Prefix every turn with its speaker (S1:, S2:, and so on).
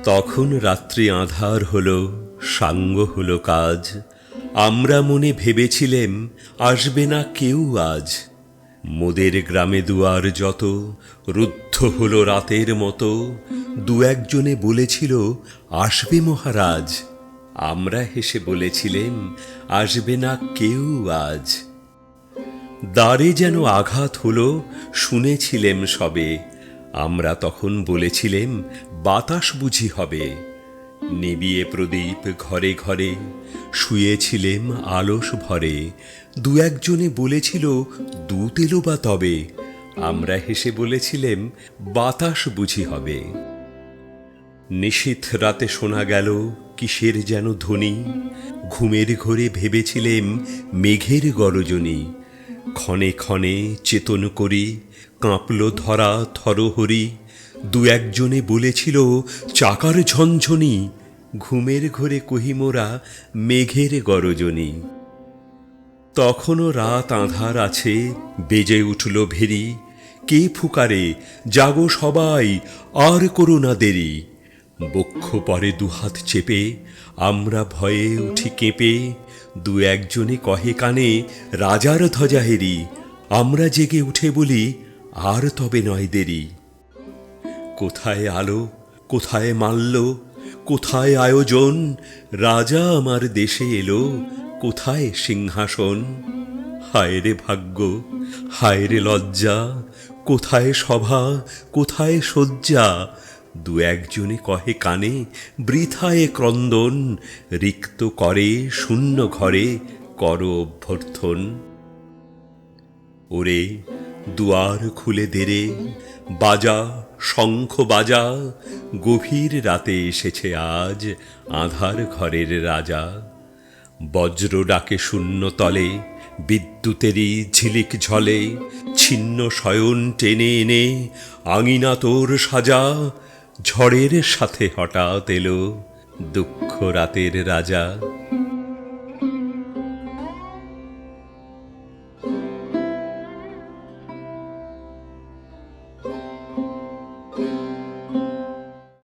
S1: তখন রাত্রি আঁধার হলো, সাঙ্গ হলো কাজ। আমরা মনে ভেবেছিলেম আসবে না কেউ আজ। মোদের গ্রামে দুয়ার যত রুদ্ধ হলো রাতের মতো। দু একজনে বলেছিল আসবে মহারাজ। আমরা হেসে বলেছিলেম আসবে না কেউ আজ। দ্বারে যেন আঘাত হলো, শুনেছিলেম সবে। আমরা তখন বলেছিলেম বাতাস বুঝি হবে। নিবিয়ে প্রদীপ ঘরে ঘরে, শুয়েছিলেম আলস ভরে। দু একজনে বলেছিল দূত এলো বা তবে। আমরা হেসে বলেছিলেম বাতাস বুঝি হবে। নিশীথ রাতে শোনা গেল কিসের যেন ধ্বনি। ঘুমের ঘোরে ভেবেছিলেম মেঘের গরজনী। ক্ষণে ক্ষণে চেতন করি কাঁপল ধরা থরহরি। দু একজনে বলেছিল চাকার ঝনঝনি। ঘুমের ঘোরে কহিমোরা মেঘের গরজনী। তখনও রাত আঁধার আছে, বেজে উঠল ভেরি। কে ফুকারে জাগো সবাই, আর করো না দেরি। বক্ষ পরে দুহাত চেপে আমরা ভয়ে উঠি কেঁপে। দু একজনে কহে কানে রাজার ধ্বজা হেরি। আমরা জেগে উঠে বলি আর তবে নয় দেরি। কোথায় আলো, কোথায় মাল্য, কোথায় আয়োজন। রাজা আমার দেশে এলো, কোথায় সিংহাসন। হায় রে ভাগ্য, হায় রে লজ্জা, কোথায় সভা, কোথায় শয্যা। দু একজনে কহে কানে বৃথায় ক্রন্দন। রিক্ত করে শূন্য ঘরে কর অভ্যর্থন। ওরে দুয়ার খুলে দেরে, বাজা শঙ্খ বাজা। গভীর রাতে এসেছে আজ আঁধার ঘরের রাজা। বজ্র ডাকে শূন্য তলে, বিদ্যুতেরই ঝিলিক ঝলে। ছিন্ন শয়ন টেনে এনে আঙিনা তোর সাজা। ঝড়ের সাথে হঠাৎ এলো দুঃখ রাতের রাজা।